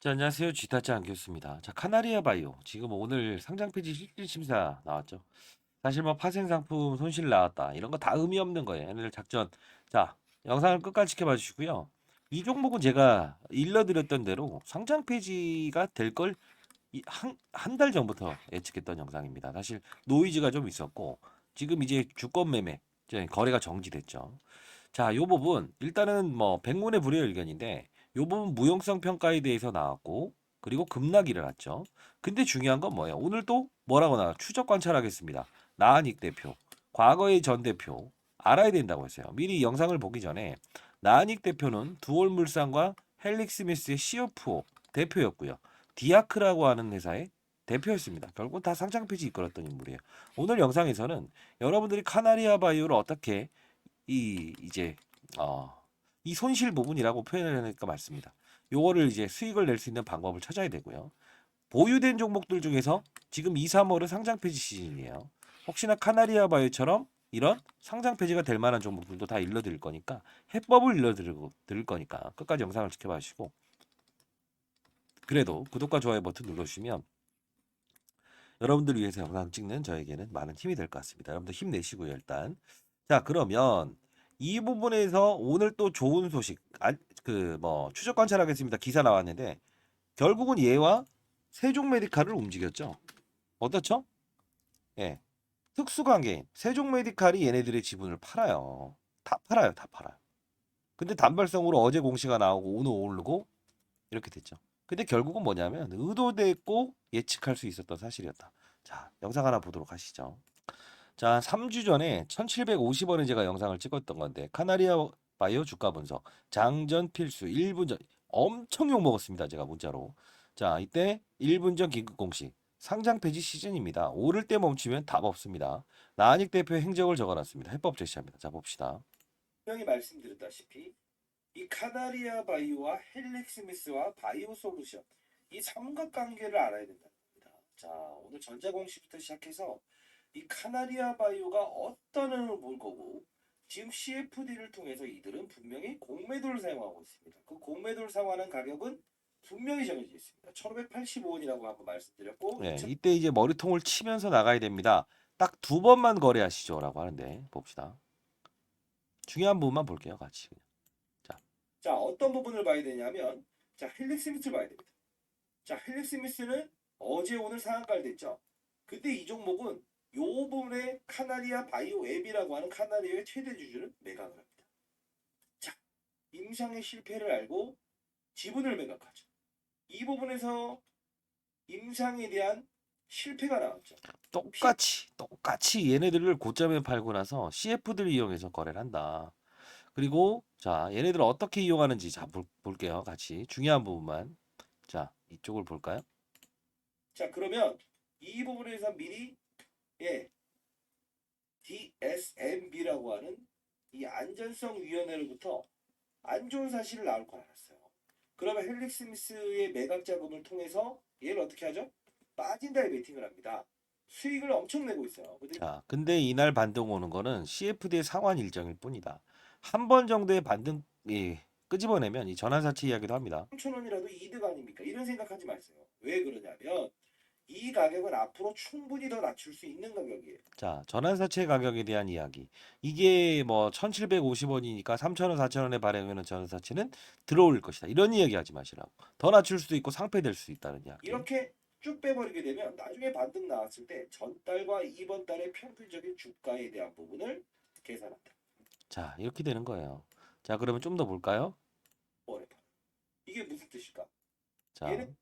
자, 안녕하세요. 쥐타짜 안교수입니다. 자, 카나리아 바이오. 지금 오늘 상장 폐지 실질 심사 나왔죠. 사실 뭐 파생 상품 손실 나왔다. 이런 거 다 의미 없는 거예요. 얘네들 작전. 자, 영상을 끝까지 지켜봐 주시고요. 이 종목은 제가 일러드렸던 대로 상장 폐지가 될 걸 한 달 전부터 예측했던 영상입니다. 사실 노이즈가 좀 있었고 지금 이제 주권 매매 이제 거래가 정지됐죠. 자, 요 부분 일단은 뭐 백문의 불의 의견인데 요 부분 무용성 평가에 대해서 나왔고 그리고 급락이 일어났죠. 근데 중요한 건 뭐예요? 오늘 또 뭐라고 나와? 추적 관찰하겠습니다. 나한익 대표, 과거의 전 대표 알아야 된다고 했어요. 미리 영상을 보기 전에 나한익 대표는 두올물산과 헬릭스미스의 CFO 대표였고요. 디아크라고 하는 회사의 대표였습니다. 결국 다 상장 폐지 이끌었던 인물이에요. 오늘 영상에서는 여러분들이 카나리아 바이오를 어떻게 이제 어, 이 손실 부분이라고 표현을 하니까 맞습니다. 요거를 이제 수익을 낼 수 있는 방법을 찾아야 되고요. 보유된 종목들 중에서 지금 2, 3월은 상장 폐지 시즌이에요. 혹시나 카나리아 바이오처럼 이런 상장 폐지가 될 만한 종목들도 다 일러드릴 거니까 해법을 일러드릴 거니까 끝까지 영상을 지켜봐 주시고 그래도 구독과 좋아요 버튼 눌러주시면 여러분들 위해서 영상 찍는 저에게는 많은 힘이 될 것 같습니다. 여러분들 힘내시고요 일단. 자, 그러면 이 부분에서 오늘 또 좋은 소식, 그 뭐 추적 관찰하겠습니다. 기사 나왔는데 결국은 얘와 세종메디칼을 움직였죠. 어떻죠? 예, 특수관계인 세종메디칼이 얘네들의 지분을 팔아요. 다 팔아요, 다 팔아요. 근데 단발성으로 어제 공시가 나오고 오늘 오르고 이렇게 됐죠. 근데 결국은 뭐냐면 의도됐고 예측할 수 있었던 사실이었다. 자, 영상 하나 보도록 하시죠. 자, 3주 전에 1750원에 제가 영상을 찍었던 건데 카나리아 바이오 주가 분석 장전 필수 1분 전 엄청 욕 먹었습니다. 제가 문자로. 자, 이때 1분 전 긴급 공식 상장 폐지 시즌입니다. 오를 때 멈추면 답 없습니다. 나한익 대표 행적을 적어놨습니다. 해법 제시합니다. 자, 봅시다. 분명히 말씀드렸다시피 이 카나리아 바이오와 헬릭스미스와 바이오 솔루션 이 삼각관계를 알아야 된다는 겁니다. 자, 오늘 전자공시부터 시작해서 이 카나리아 바이오가 어떤 흐름을 볼 거고 지금 CFD를 통해서 이들은 분명히 공매도를 사용하고 있습니다. 그 공매도를 사용하는 가격은 분명히 정해져 있습니다. 1585원이라고 한번 말씀드렸고 네, 이때 이제 머리통을 치면서 나가야 됩니다. 딱 두 번만 거래하시죠라고 하는데 봅시다. 중요한 부분만 볼게요, 같이. 자, 어떤 부분을 봐야 되냐면 자, 헬릭스미스를 봐야 됩니다. 자, 헬릭스미스는 어제 오늘 상한가를 됐죠. 근데 이 종목은 요 부분에 카나리아 바이오 앱이라고 하는 카나리아의 최대 주주를 매각을 합니다. 자, 임상의 실패를 알고 지분을 매각하죠. 이 부분에서 임상에 대한 실패가 나왔죠. 똑같이 얘네들을 고점에 팔고 나서 CF들을 이용해서 거래를 한다. 그리고 자, 얘네들 어떻게 이용하는지 자 볼게요. 같이 중요한 부분만. 자, 이쪽을 볼까요? 자, 그러면 이 부분에서 미리 예, DSMB라고 하는 이 안전성 위원회로부터 안 좋은 사실을 나올 걸 알았어요. 그러면 헬릭 스미스의 매각 자금을 통해서 얘를 어떻게 하죠? 빠진다에 베팅을 합니다. 수익을 엄청 내고 있어요. 자, 근데 이날 반등 오는 거는 CFD의 상환 일정일 뿐이다. 한 번 정도의 반등 끄집어내면 이 전환사채 이야기도 합니다. 3천 원이라도 이득 아닙니까? 이런 생각하지 마세요. 왜 그러냐면 이 가격은 앞으로 충분히 더 낮출 수 있는 가격이에요. 자, 전환사채 가격에 대한 이야기. 이게 뭐 1750원이니까 3000원, 4000원에 발행하는 전환사채는 들어올 것이다. 이런 이야기 하지 마시라고. 더 낮출 수도 있고 상폐될 수 있다는 이야기. 이렇게 쭉 빼버리게 되면 나중에 반등 나왔을 때 전달과 이번 달의 평균적인 주가에 대한 부분을 계산한다. 자, 이렇게 되는 거예요. 자, 그러면 좀 더 볼까요? 이게 무슨 뜻일까? 자, 얘는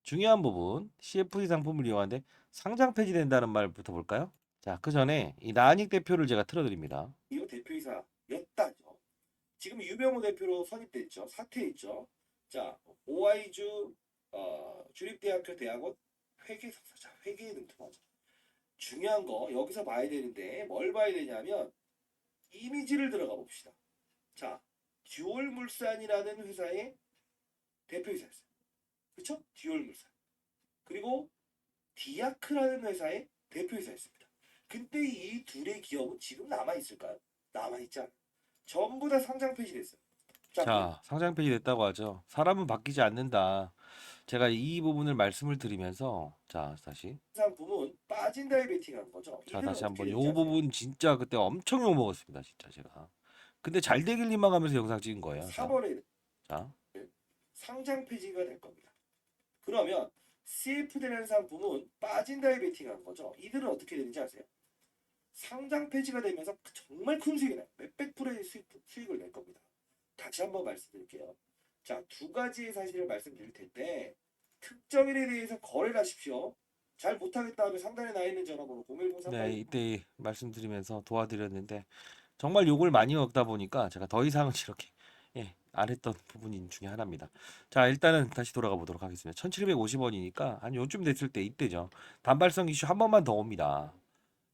중요한 부분 CFD 상품을 이용하는데 상장 폐지된다는 말부터 볼까요? 자, 그 전에 이 나한익 대표를 제가 틀어드립니다. 이거 대표이사였다죠. 지금 유병호 대표로 선임됐죠. 사퇴했죠. 자, 오아이주 주립대학교 대학원 회계석사자 회계에 능통하죠. 중요한 거 여기서 봐야 되는데 뭘 봐야 되냐면 이미지를 들어가 봅시다. 자, 듀얼물산이라는 회사의 대표이사였어요. 그렇죠? 듀얼물산. 그리고 디아크라는 회사의 대표이사였습니다. 근데 이 둘의 기업은 지금 남아있을까요? 남아있지 않아요. 전부 다 상장 폐지됐어요. 자, 상장 폐지됐다고 하죠. 사람은 바뀌지 않는다. 제가 이 부분을 말씀을 드리면서 자 다시 상품은 빠진다에 베팅한 거죠. 자 이들은 다시 어떻게 한번 되는지 요 아세요? 부분 진짜 그때 엄청 욕 먹었습니다 진짜 제가. 근데 잘 되길 희망하면서 영상 찍은 거예요. 자, 4번에 자, 상장 폐지가 될 겁니다. 그러면 CF되는 상품은 빠진다에 베팅한 거죠. 이들은 어떻게 되는지 아세요? 상장 폐지가 되면서 정말 큰 수익이 나요. 몇백 프로의 수익을 낼 겁니다. 다시 한번 말씀드릴게요. 자, 두 가지의 사실을 말씀드릴 텐데 특정인에 대해서 거래를 하십시오. 잘 못하겠다 하면 상단에 나 있는 전화번호 네 010382 이때 말씀드리면서 도와드렸는데 정말 욕을 많이 먹다 보니까 제가 더 이상은 이렇게 안 했던 부분 중에 하나입니다. 자 일단은 다시 돌아가 보도록 하겠습니다. 1750원이니까 한 요쯤 됐을 때 이때죠. 단발성 이슈 한 번만 더 옵니다.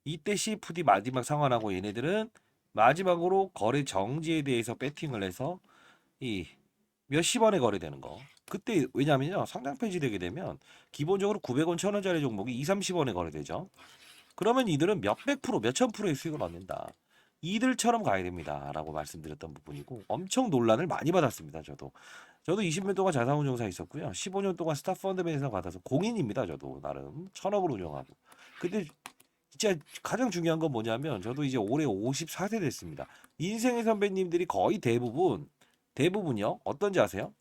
이때 CFD 마지막 상환하고 얘네들은 마지막으로 거래 정지에 대해서 배팅을 해서 이 몇십 원에 거래되는 거. 그때 왜냐면요 상장 폐지되게 되면 기본적으로 900원 1000원짜리 종목이 2, 30원에 거래되죠. 그러면 이들은 몇백 프로, 몇천 프로의 수익을 얻는다. 이들처럼 가야 됩니다라고 말씀드렸던 부분이고 엄청 논란을 많이 받았습니다. 저도 20년 동안 자산운용사 있었고요. 15년 동안 스타펀드 매니저 받아서 공인입니다. 저도 나름 천억을 운영하고. 근데 진짜 가장 중요한 건 뭐냐면 저도 이제 올해 54세 됐습니다. 인생의 선배님들이 거의 대부분요. 어떤지 아세요?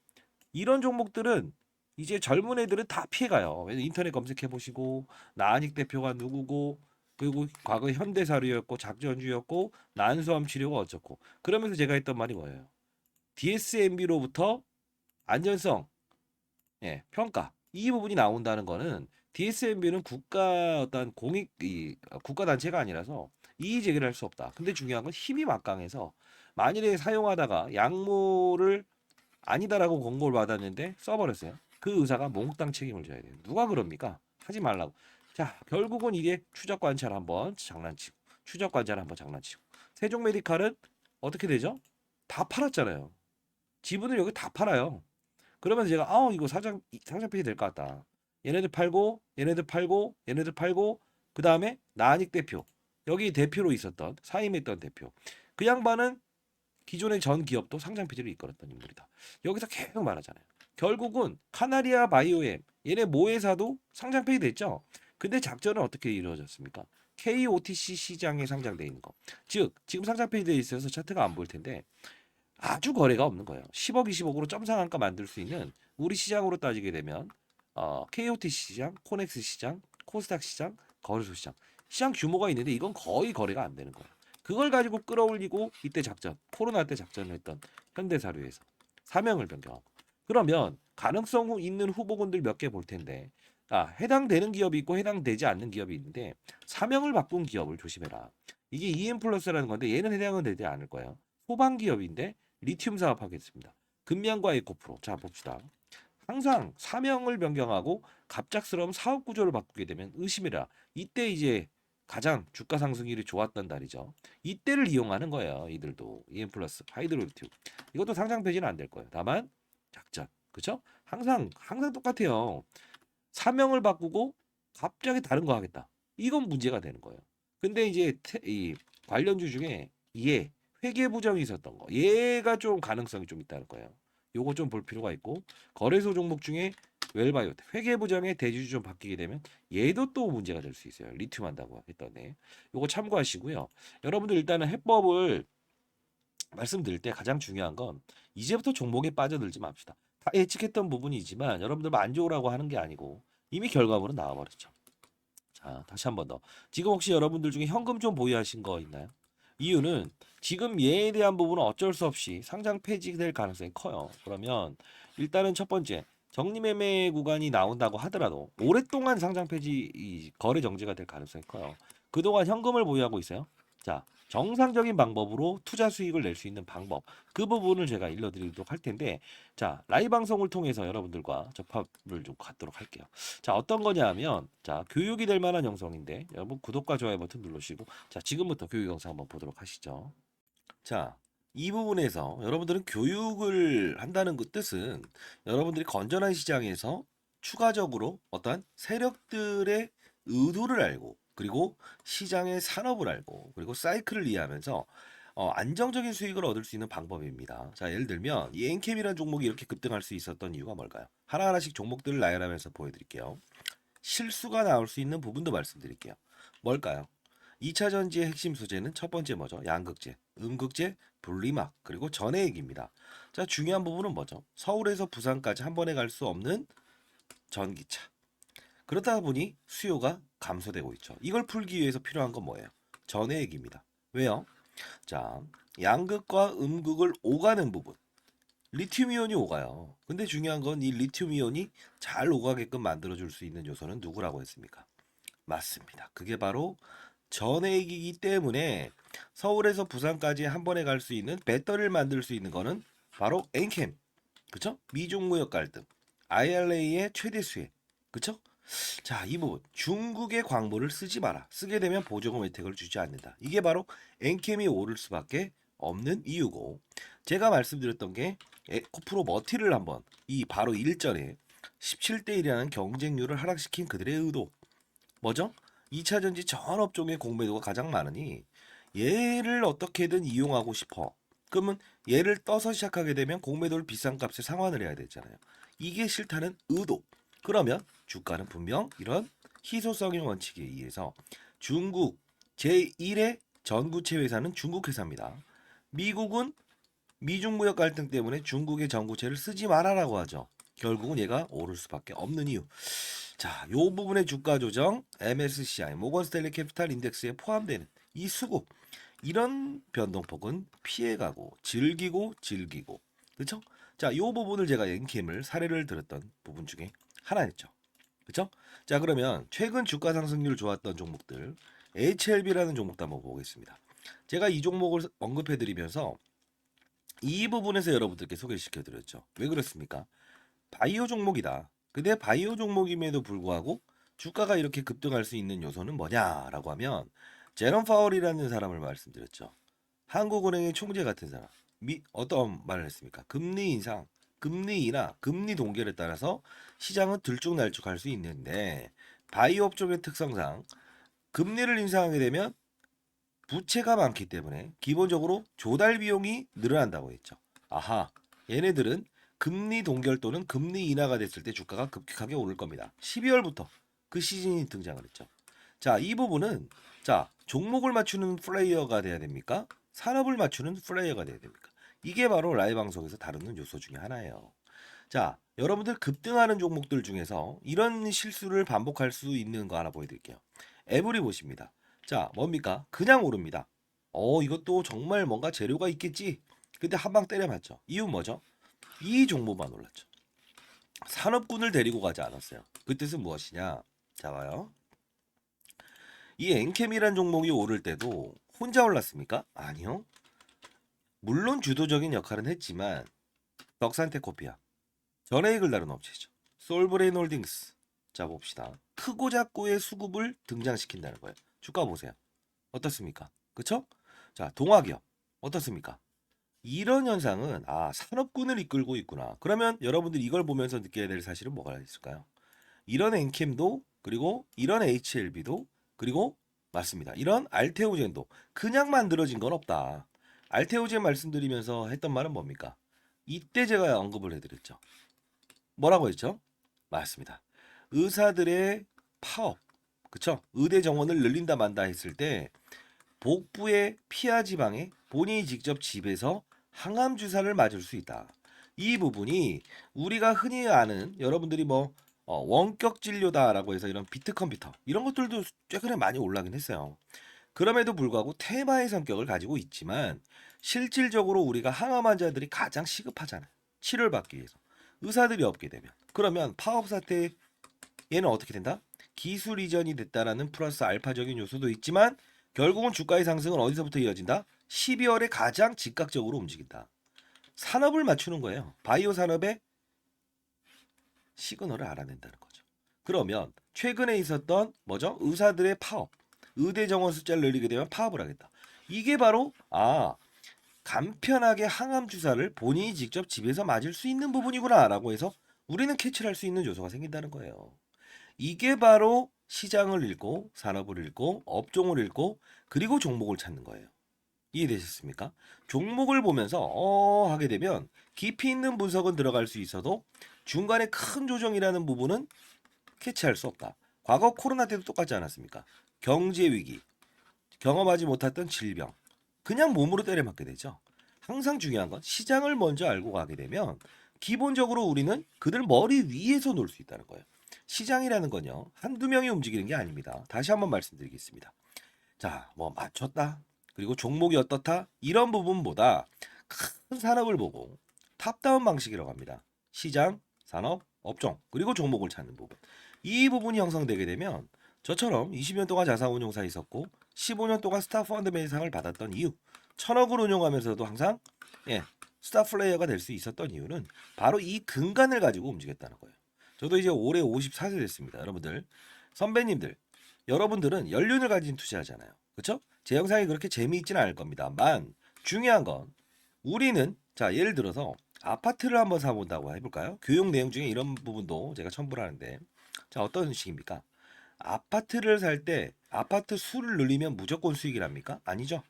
이런 종목들은 이제 젊은 애들은 다 피해가요. 왜냐면 인터넷 검색해 보시고 나한익 대표가 누구고 그리고 과거 현대사료였고 작전주였고 난소암 치료가 어쩌고 그러면서 제가 했던 말이 뭐예요? DSMB로부터 안전성 평가 이 부분이 나온다는 거는 DSMB는 국가 어떤 국가 단체가 아니라서 이의 제기를 할 수 없다. 근데 중요한 건 힘이 막강해서 만일에 사용하다가 약물을 아니다라고 권고를 받았는데 써버렸어요. 그 의사가 몽땅 책임을 져야 돼요. 누가 그럽니까? 하지 말라고. 자, 결국은 이게 추적 관찰 한번 장난치고, 추적 관찰 한번 장난치고. 세종 메디칼은 어떻게 되죠? 다 팔았잖아요. 지분을 여기 다 팔아요. 그러면서 제가 이거 상장 폐지 될 것 같다. 얘네들 팔고, 얘네들 팔고, 얘네들 팔고, 그 다음에 나한익 대표 여기 대표로 있었던 사임했던 대표. 그 양반은 기존의 전 기업도 상장 폐지를 이끌었던 인물이다. 여기서 계속 말하잖아요. 결국은 카나리아 바이오엠 얘네 모회사도 상장 폐지됐죠. 근데 작전은 어떻게 이루어졌습니까? KOTC 시장에 상장돼 있는 거. 즉 지금 상장 폐지돼 있어서 차트가 안 보일 텐데 아주 거래가 없는 거예요. 10억, 20억으로 점상한가 만들 수 있는 우리 시장으로 따지게 되면 KOTC 시장, 코넥스 시장, 코스닥 시장, 거래소 시장. 시장 규모가 있는데 이건 거의 거래가 안 되는 거예요. 그걸 가지고 끌어올리고 이때 작전, 코로나 때 작전을 했던 현대사료에서 사명을 변경하고. 그러면 가능성 있는 후보군들 몇 개 볼 텐데 해당되는 기업이 있고 해당되지 않는 기업이 있는데 사명을 바꾼 기업을 조심해라. 이게 EM 플러스라는 건데 얘는 해당은 되지 않을 거예요. 소방 기업인데 리튬 사업 하겠습니다. 금양과 에코프로. 자, 봅시다. 항상 사명을 변경하고 갑작스러운 사업 구조를 바꾸게 되면 의심해라. 이때 이제 가장 주가 상승률이 좋았던 달이죠. 이때를 이용하는 거예요. 이들도 EM 플러스, 하이드로 리튬. 이것도 상장 폐지는 안 될 거예요. 다만 작전, 그렇죠? 항상 똑같아요. 사명을 바꾸고 갑자기 다른 거 하겠다. 이건 문제가 되는 거예요. 근데 이제 이 관련주 중에 회계 부정이 있었던 거. 얘가 좀 가능성이 좀 있다는 거예요. 요거 좀 볼 필요가 있고 거래소 종목 중에 웰바이오 회계 부정의 대주주 좀 바뀌게 되면 얘도 또 문제가 될 수 있어요. 리튬 한다고 했던 애. 요거 참고하시고요. 여러분들 일단은 해법을 말씀드릴 때 가장 중요한 건 이제부터 종목에 빠져들지 맙시다. 다 예측했던 부분이지만 여러분들 만족을 하는 게 아니고 이미 결과물은 나와버렸죠. 자, 다시 한번 더. 지금 혹시 여러분들 중에 현금 좀 보유하신 거 있나요? 이유는 지금 얘에 대한 부분은 어쩔 수 없이 상장 폐지될 가능성이 커요. 그러면 일단은 첫 번째 정리매매 구간이 나온다고 하더라도 오랫동안 상장 폐지 거래 정지가 될 가능성이 커요. 그동안 현금을 보유하고 있어요. 자, 정상적인 방법으로 투자 수익을 낼 수 있는 방법 그 부분을 제가 일러드리도록 할 텐데 자 라이브 방송을 통해서 여러분들과 접합을 좀 갖도록 할게요. 자 어떤 거냐면 자 교육이 될 만한 영상인데 여러분 구독과 좋아요 버튼 누르시고 자 지금부터 교육 영상 한번 보도록 하시죠. 자 이 부분에서 여러분들은 교육을 한다는 그 뜻은 여러분들이 건전한 시장에서 추가적으로 어떤 세력들의 의도를 알고 그리고 시장의 산업을 알고 그리고 사이클을 이해하면서 안정적인 수익을 얻을 수 있는 방법입니다. 자, 예를 들면 이 엔캠이라는 종목이 이렇게 급등할 수 있었던 이유가 뭘까요? 하나하나씩 종목들을 나열하면서 보여드릴게요. 실수가 나올 수 있는 부분도 말씀드릴게요. 뭘까요? 2차 전지의 핵심 소재는 첫 번째 뭐죠? 양극재, 음극재, 분리막, 그리고 전해액입니다. 자, 중요한 부분은 뭐죠? 서울에서 부산까지 한 번에 갈 수 없는 전기차. 그러다 보니 수요가 감소되고 있죠. 이걸 풀기 위해서 필요한 건 뭐예요? 전해액입니다. 왜요? 자, 양극과 음극을 오가는 부분. 리튬 이온이 오가요. 근데 중요한 건 이 리튬 이온이 잘 오가게끔 만들어줄 수 있는 요소는 누구라고 했습니까? 맞습니다. 그게 바로 전해액이기 때문에 서울에서 부산까지 한 번에 갈 수 있는 배터리를 만들 수 있는 거는 바로 엔캠. 그쵸? 미중무역 갈등. IRA의 최대 수혜. 그쵸? 자, 이 부분. 중국의 광물을 쓰지 마라. 쓰게 되면 보조금 혜택을 주지 않는다. 이게 바로 엔캠이 오를 수밖에 없는 이유고, 제가 말씀드렸던 게 에코프로 머티를 한번 이 바로 일전에 17대 1이라는 경쟁률을 하락시킨 그들의 의도. 뭐죠? 2차 전지 전 업종의 공매도가 가장 많으니 얘를 어떻게든 이용하고 싶어. 그러면 얘를 떠서 시작하게 되면 공매도를 비싼 값에 상환을 해야 되잖아요. 이게 싫다는 의도. 그러면 주가는 분명 이런 희소성의 원칙에 의해서 중국 제1의 전구체 회사는 중국 회사입니다. 미국은 미중 무역 갈등 때문에 중국의 전구체를 쓰지 말아라고 하죠. 결국은 얘가 오를 수밖에 없는 이유. 자, 요 부분의 주가 조정 MSCI 모건 스탠리 캐피탈 인덱스에 포함되는 이 수급, 이런 변동폭은 피해가고 즐기고 그렇죠? 자, 요 부분을 제가 엔캠을 사례를 들었던 부분 중에 하나였죠. 그렇죠? 자, 그러면 최근 주가 상승률 좋았던 종목들 HLB라는 종목도 한번 보겠습니다. 제가 이 종목을 언급해 드리면서 이 부분에서 여러분들께 소개시켜 드렸죠. 왜 그렇습니까? 바이오 종목이다. 근데 바이오 종목임에도 불구하고 주가가 이렇게 급등할 수 있는 요소는 뭐냐라고 하면 제롬 파월이라는 사람을 말씀드렸죠. 한국은행의 총재 같은 사람. 어떤 말을 했습니까? 금리 인상, 금리 인하, 금리 동결에 따라서 시장은 들쭉날쭉할 수 있는데 바이오 업종의 특성상 금리를 인상하게 되면 부채가 많기 때문에 기본적으로 조달 비용이 늘어난다고 했죠. 아하, 얘네들은 금리 동결 또는 금리 인하가 됐을 때 주가가 급격하게 오를 겁니다. 12월부터 그 시즌이 등장을 했죠. 자, 이 부분은 자, 종목을 맞추는 플레이어가 돼야 됩니까? 산업을 맞추는 플레이어가 돼야 됩니까? 이게 바로 라이브 방송에서 다루는 요소 중에 하나예요. 자, 여러분들 급등하는 종목들 중에서 이런 실수를 반복할 수 있는 거 하나 보여드릴게요. 에브리 보십니다. 자, 뭡니까? 그냥 오릅니다. 이것도 정말 뭔가 재료가 있겠지. 근데 한 방 때려맞죠. 이유 뭐죠? 이 종목만 올랐죠. 산업군을 데리고 가지 않았어요. 그 뜻은 무엇이냐? 자, 봐요. 이 엔캠이란 종목이 오를 때도 혼자 올랐습니까? 아니요. 물론 주도적인 역할은 했지만 덕산테코피아, 전해익을 다룬 업체죠. 솔브레인 홀딩스. 자, 봅시다. 크고 작고의 수급을 등장시킨다는 거예요. 주가 보세요. 어떻습니까? 그쵸? 자, 동화기업 어떻습니까? 이런 현상은 산업군을 이끌고 있구나. 그러면 여러분들 이걸 보면서 느껴야 될 사실은 뭐가 있을까요? 이런 엔캠도, 그리고 이런 HLB도, 그리고 맞습니다. 이런 알테오젠도 그냥 만들어진 건 없다. 알테오젠 말씀드리면서 했던 말은 뭡니까? 이때 제가 언급을 해드렸죠. 뭐라고 했죠? 맞습니다. 의사들의 파업, 그쵸? 의대 정원을 늘린다 만다 했을 때 복부의 피하 지방에 본인이 직접 집에서 항암 주사를 맞을 수 있다. 이 부분이 우리가 흔히 아는 여러분들이 원격 진료다라고 해서 이런 비트 컴퓨터 이런 것들도 최근에 많이 올라긴 했어요. 그럼에도 불구하고 테마의 성격을 가지고 있지만 실질적으로 우리가 항암 환자들이 가장 시급하잖아요. 치료를 받기 위해서. 의사들이 없게 되면. 그러면 파업 사태 얘는 어떻게 된다? 기술 이전이 됐다라는 플러스 알파적인 요소도 있지만 결국은 주가의 상승은 어디서부터 이어진다? 12월에 가장 즉각적으로 움직인다. 산업을 맞추는 거예요. 바이오 산업의 시그널을 알아낸다는 거죠. 그러면 최근에 있었던 뭐죠? 의사들의 파업, 의대 정원 숫자를 늘리게 되면 파업을 하겠다. 이게 바로 간편하게 항암 주사를 본인이 직접 집에서 맞을 수 있는 부분이구나라고 해서 우리는 캐치를 할 수 있는 요소가 생긴다는 거예요. 이게 바로 시장을 읽고 산업을 읽고 업종을 읽고 그리고 종목을 찾는 거예요. 이해되셨습니까? 종목을 보면서 하게 되면 깊이 있는 분석은 들어갈 수 있어도 중간에 큰 조정이라는 부분은 캐치할 수 없다. 과거 코로나 때도 똑같지 않았습니까? 경제 위기, 경험하지 못했던 질병, 그냥 몸으로 때려맞게 되죠. 항상 중요한 건 시장을 먼저 알고 가게 되면 기본적으로 우리는 그들 머리 위에서 놀 수 있다는 거예요. 시장이라는 건요, 한두 명이 움직이는 게 아닙니다. 다시 한번 말씀드리겠습니다. 자, 뭐 맞췄다. 그리고 종목이 어떻다. 이런 부분보다 큰 산업을 보고 탑다운 방식이라고 합니다. 시장, 산업, 업종, 그리고 종목을 찾는 부분. 이 부분이 형성되게 되면 저처럼 20년 동안 자산운용사 있었고 15년 동안 스타펀드 매상을 받았던 이유, 1000억을 운용하면서도 항상 스타 플레이어가 될 수 있었던 이유는 바로 이 근간을 가지고 움직였다는 거예요. 저도 이제 올해 54세 됐습니다. 여러분들, 선배님들, 여러분들은 연륜을 가진 투자하잖아요. 그렇죠? 제 영상이 그렇게 재미있지는 않을 겁니다만 중요한 건 우리는 자 예를 들어서 아파트를 한번 사본다고 해볼까요? 교육 내용 중에 이런 부분도 제가 첨부를 하는데 자 어떤 식입니까? 아파트를 살 때 아파트 수를 늘리면 무조건 수익이랍니까? 아니죠.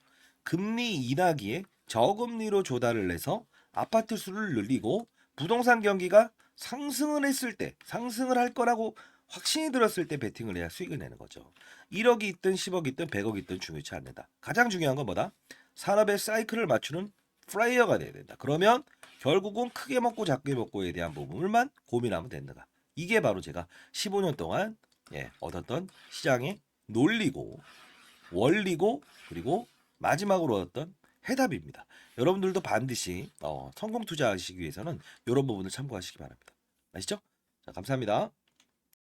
금리 인하기에 저금리로 조달을 해서 아파트 수를 늘리고 부동산 경기가 상승을 했을 때 상승을 할 거라고 확신이 들었을 때 베팅을 해야 수익을 내는 거죠. 1억이 있든 10억이 있든 100억이 있든 중요치 않는다. 가장 중요한 건 뭐다? 산업의 사이클을 맞추는 플레이어가 돼야 된다. 그러면 결국은 크게 먹고 작게 먹고에 대한 부분을만 고민하면 된다. 이게 바로 제가 15년 동안 얻었던 시장의 논리고 원리고 그리고 마지막으로 얻었던 해답입니다. 여러분들도 반드시 성공 투자하시기 위해서는 이런 부분을 참고하시기 바랍니다. 아시죠? 자, 감사합니다.